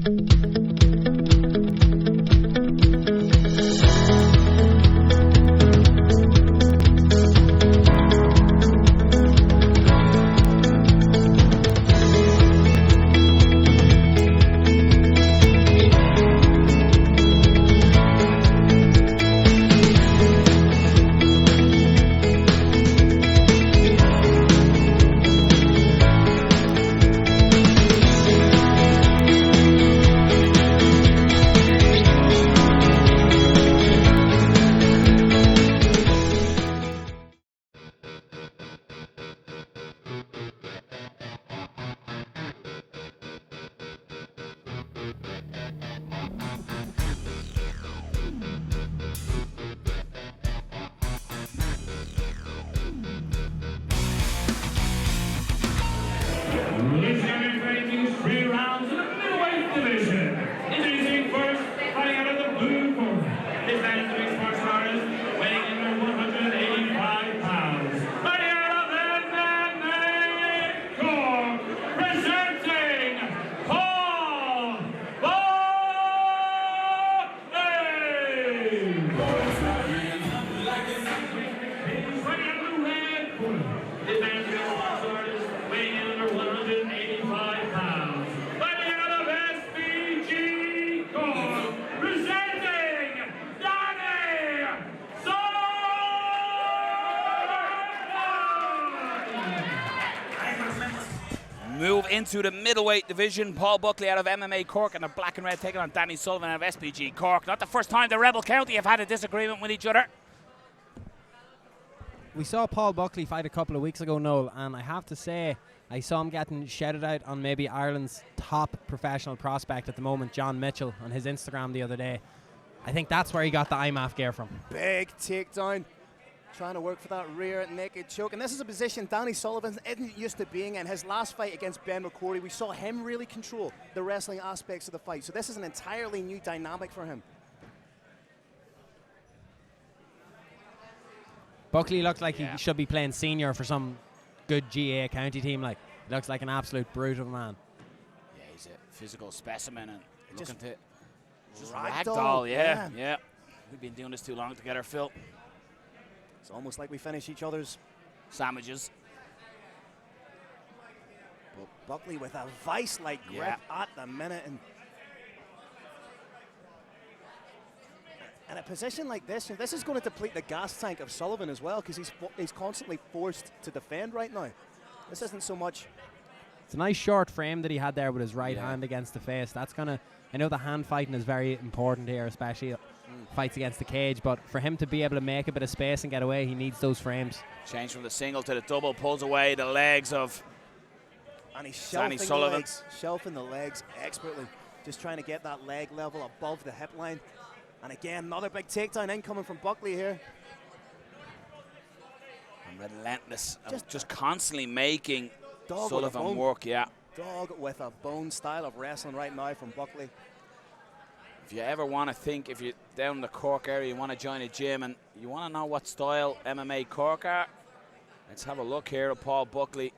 Ladies and gentlemen, fighting 3 rounds in the middleweight division. Introducing first, fighting out of the blue corner. This man is the mixed martial artist, weighing in at 185 pounds. Fighting out of MMA Cork, presenting Paul Buckley. Fighting out of the red corner. This man is the mixed martial artist, weighing in under 185 pounds. Fighting out of SBG Cork, presenting Danny Sullivan. Move into the middleweight division. Paul Buckley out of MMA Cork and the black and red taking on Danny Sullivan out of SBG Cork. Not the first time the Rebel County have had a disagreement with each other. We saw Paul Buckley fight a couple of weeks ago, Noel, and I have to say, I saw him getting shouted out on maybe Ireland's top professional prospect at the moment, John Mitchell, on his Instagram the other day. I think that's where he got the IMAF gear from. Big takedown, trying to work for that rear naked choke. And this is a position Danny Sullivan isn't used to being in. His last fight against Ben McCrory, we saw him really control the wrestling aspects of the fight. So this is an entirely new dynamic for him. Buckley looks like he should be playing senior for some good GA county team. Like, he looks like an absolute brute of a man. Yeah, he's a physical specimen and looking to just ragdoll, yeah. We've been doing this too long together, Phil. It's almost like we finish each other's Sandwiches. But Buckley with a vice-like grip at the minute. And a position like this, this is going to deplete the gas tank of Sullivan as well, because he's constantly forced to defend right now. This isn't so much. It's a nice short frame that he had there with his right hand against the face. That's gonna. I know the hand fighting is very important here, especially fights against the cage. But for him to be able to make a bit of space and get away, he needs those frames. Change from the single to the double, pulls away the legs of and he's shelving the legs expertly, just trying to get that leg level above the hip line. And again, another big takedown incoming from Buckley here. And relentless, just constantly making Sullivan work, Dog with a bone style of wrestling right now from Buckley. If you ever want to think, if you're down in the Cork area, you want to join a gym and you want to know what style MMA Cork are, let's have a look here at Paul Buckley.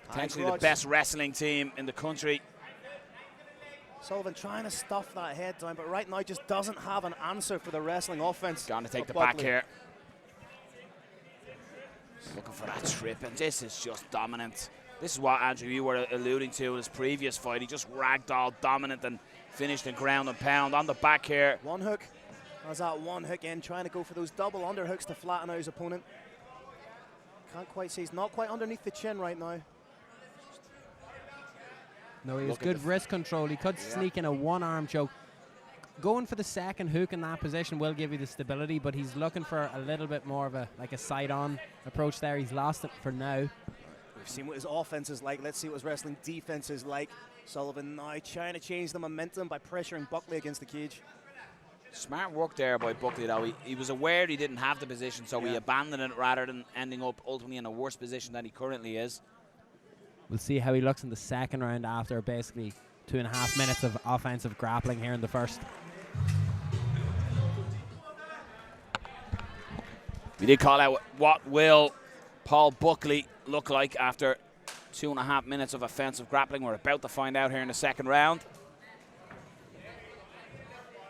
Potentially the best wrestling team in the country. Sullivan trying to stuff that head down, but right now just doesn't have an answer for the wrestling offense. Going to take the back here. Looking for that trip, and this is just dominant. This is what, Andrew, you were alluding to in his previous fight. He just ragdoll dominant and finished in ground and pound on the back here. One hook. Has that one hook in, trying to go for those double underhooks to flatten out his opponent. Can't quite see, he's not quite underneath the chin right now. No, he has good wrist control. He could sneak in a one-arm choke. Going for the second hook in that position will give you the stability, but he's looking for a little bit more of a side-on approach there. He's lost it for now. We've seen what his offense is like. Let's see what his wrestling defense is like. Sullivan now trying to change the momentum by pressuring Buckley against the cage. Smart work there by Buckley, though. He was aware he didn't have the position, so he abandoned it rather than ending up ultimately in a worse position than he currently is. We'll see how he looks in the second round after basically 2.5 minutes of offensive grappling here in the first. We did call out what will Paul Buckley look like after 2.5 minutes of offensive grappling. We're about to find out here in the second round.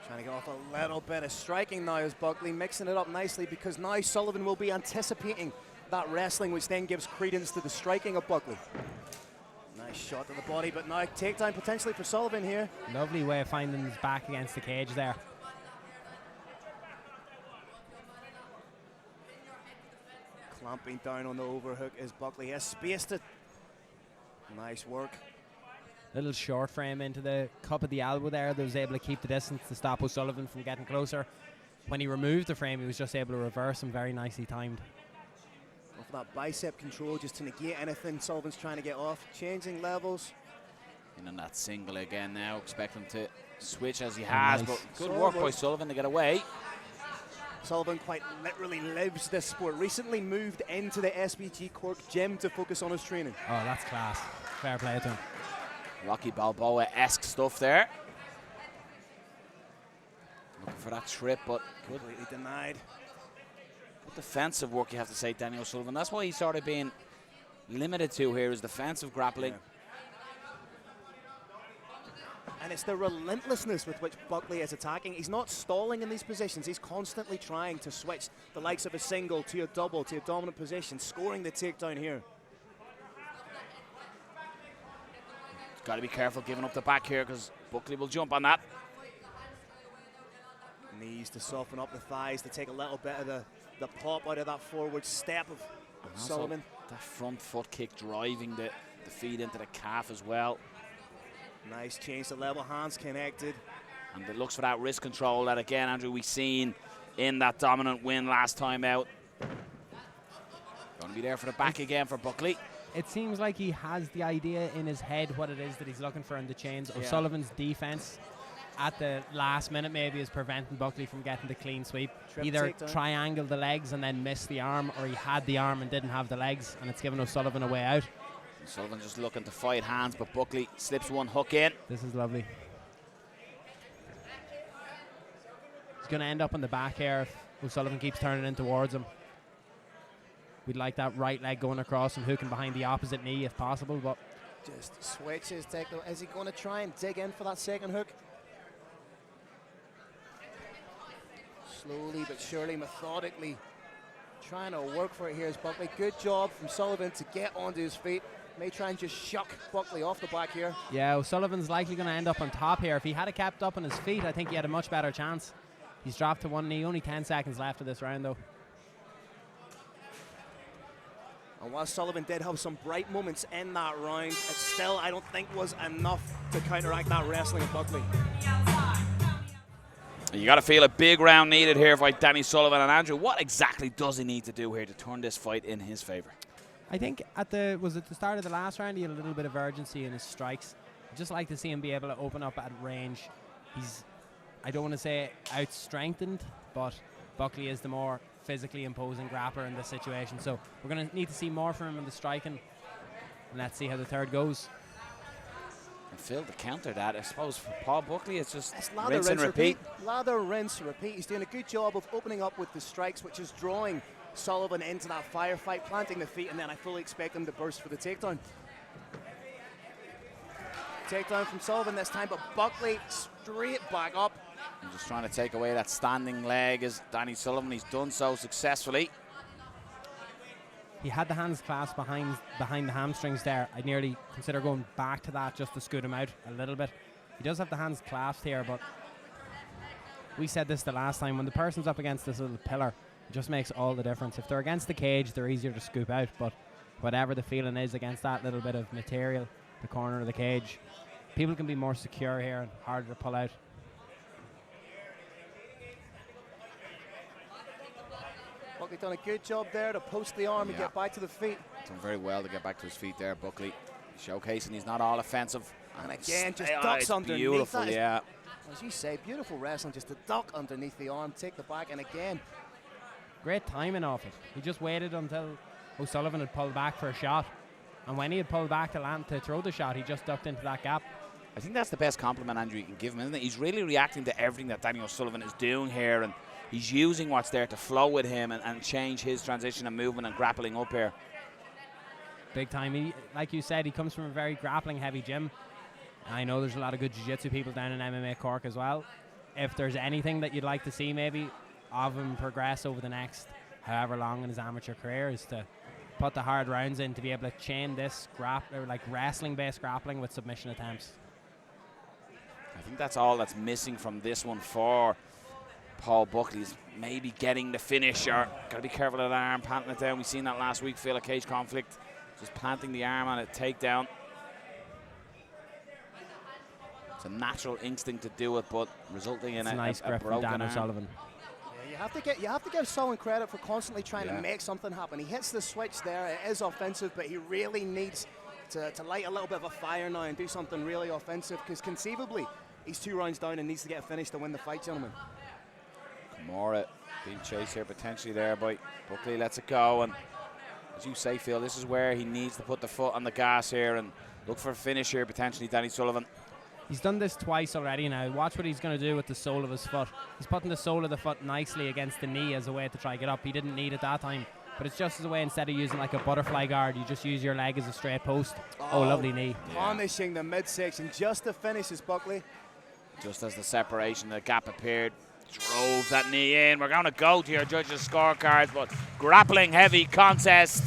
Trying to get off a little bit of striking now as Buckley, mixing it up nicely, because now Sullivan will be anticipating that wrestling, which then gives credence to the striking of Buckley. Nice shot to the body, but now takedown potentially for Sullivan here. Lovely way of finding his back against the cage there. Clamping down on the overhook as Buckley has spaced it. Nice work. Little short frame into the cup of the elbow there that was able to keep the distance to stop O'Sullivan from getting closer. When he removed the frame, he was just able to reverse him, very nicely timed. Off that bicep control just to negate anything Sullivan's trying to get off. Changing levels. In on that single again now. Expect him to switch as he has, nice. but good work by Sullivan to get away. Sullivan quite literally lives this sport. Recently moved into the SBG Cork gym to focus on his training. Oh, that's class. Fair play to him. Rocky Balboa-esque stuff there. Looking for that trip, but good. Completely denied. Good defensive work, you have to say, Danny O'Sullivan. That's what he's sort of being limited to here, is defensive grappling. Yeah. And it's the relentlessness with which Buckley is attacking. He's not stalling in these positions. He's constantly trying to switch the likes of a single to a double to a dominant position, scoring the takedown here. Got to be careful giving up the back here, because Buckley will jump on that. Knees to soften up the thighs, to take a little bit of the pop out of that forward step of Sullivan. That front foot kick driving the feet into the calf as well. Nice change to level, hands connected. And it looks for that wrist control that, again, Andrew, we seen in that dominant win last time out. Going to be there for the back again for Buckley. It seems like he has the idea in his head what it is that he's looking for in the chains. Yeah. O'Sullivan's defense at the last minute maybe is preventing Buckley from getting the clean sweep. Either triangle the legs and then miss the arm, or he had the arm and didn't have the legs, and it's given O'Sullivan a way out. Sullivan just looking to fight hands, but Buckley slips one hook in. This is lovely. He's going to end up on the back here if O'Sullivan keeps turning in towards him. We'd like that right leg going across and hooking behind the opposite knee if possible, but just switches. Is he going to try and dig in for that second hook? Slowly but surely, methodically, trying to work for it here is Buckley. Good job from Sullivan to get onto his feet. May try and just shuck Buckley off the back here. Yeah, O'Sullivan's likely going to end up on top here. If he had kept up on his feet, I think he had a much better chance. He's dropped to one knee. Only 10 seconds left of this round, though. And while Sullivan did have some bright moments in that round, it still, I don't think, was enough to counteract that wrestling of Buckley. You got to feel a big round needed here by Danny Sullivan. And Andrew, what exactly does he need to do here to turn this fight in his favour? I think at the start of the last round, he had a little bit of urgency in his strikes. I'd just like to see him be able to open up at range. He's, I don't want to say out-strengthened, but Buckley is the more physically imposing grappler in this situation. So we're going to need to see more from him in the striking. And let's see how the third goes. And Phil, to counter that, I suppose for Paul Buckley, it's just lather, rinse and repeat. Lather, rinse, repeat. He's doing a good job of opening up with the strikes, which is drawing Sullivan into that firefight, planting the feet, and then I fully expect him to burst for the takedown. Takedown from Sullivan this time, but Buckley straight back up. I'm just trying to take away that standing leg as Danny Sullivan. He's done so successfully. He had the hands clasped behind the hamstrings there. I'd nearly consider going back to that just to scoot him out a little bit. He does have the hands clasped here, but we said this the last time. When the person's up against this little pillar, it just makes all the difference. If they're against the cage, they're easier to scoop out, but whatever the feeling is against that little bit of material, the corner of the cage, people can be more secure here and harder to pull out. Buckley done a good job there to post the arm and get back to the feet. Done very well to get back to his feet there, Buckley. Showcasing he's not all offensive. And again, just ducks underneath. Beautiful, yeah. As you say, beautiful wrestling, just to duck underneath the arm, take the back, and again. Great timing off it. He just waited until O'Sullivan had pulled back for a shot. And when he had pulled back to land to throw the shot, he just ducked into that gap. I think that's the best compliment, Andrew, you can give him, isn't it? He's really reacting to everything that Danny O'Sullivan is doing here, and he's using what's there to flow with him and change his transition and movement and grappling up here. Big time. Like you said, he comes from a very grappling heavy gym. I know there's a lot of good jiu-jitsu people down in MMA Cork as well. If there's anything that you'd like to see maybe of him progress over the next however long in his amateur career, is to put the hard rounds in, to be able to chain this wrestling-based grappling with submission attempts. I think that's all that's missing from this one for Paul Buckley, is maybe getting the finisher. Got to be careful of that arm, planting it down. We've seen that last week, Phil, a cage conflict. Just planting the arm on a takedown. It's a natural instinct to do it, but resulting in a nice grip from broken Dan arm. O'Sullivan. Yeah, you have to give Sullivan credit for constantly trying to make something happen. He hits the switch there. It is offensive, but he really needs to light a little bit of a fire now and do something really offensive, because conceivably he's 2 rounds down and needs to get a finish to win the fight, gentlemen. Kimura being chased here potentially there by Buckley. Lets it go, and as you say, Phil, this is where he needs to put the foot on the gas here and look for a finish here potentially, Danny Sullivan. He's done this twice already now. Watch what he's going to do with the sole of his foot. He's putting the sole of the foot nicely against the knee as a way to try to get up. He didn't need it that time, but it's just as a way, instead of using like a butterfly guard, you just use your leg as a straight post. Oh, lovely knee. Punishing the midsection just to finish his Buckley. Just as the separation, the gap appeared, drove that knee in. We're going to go to your judges' scorecards, but grappling heavy contest.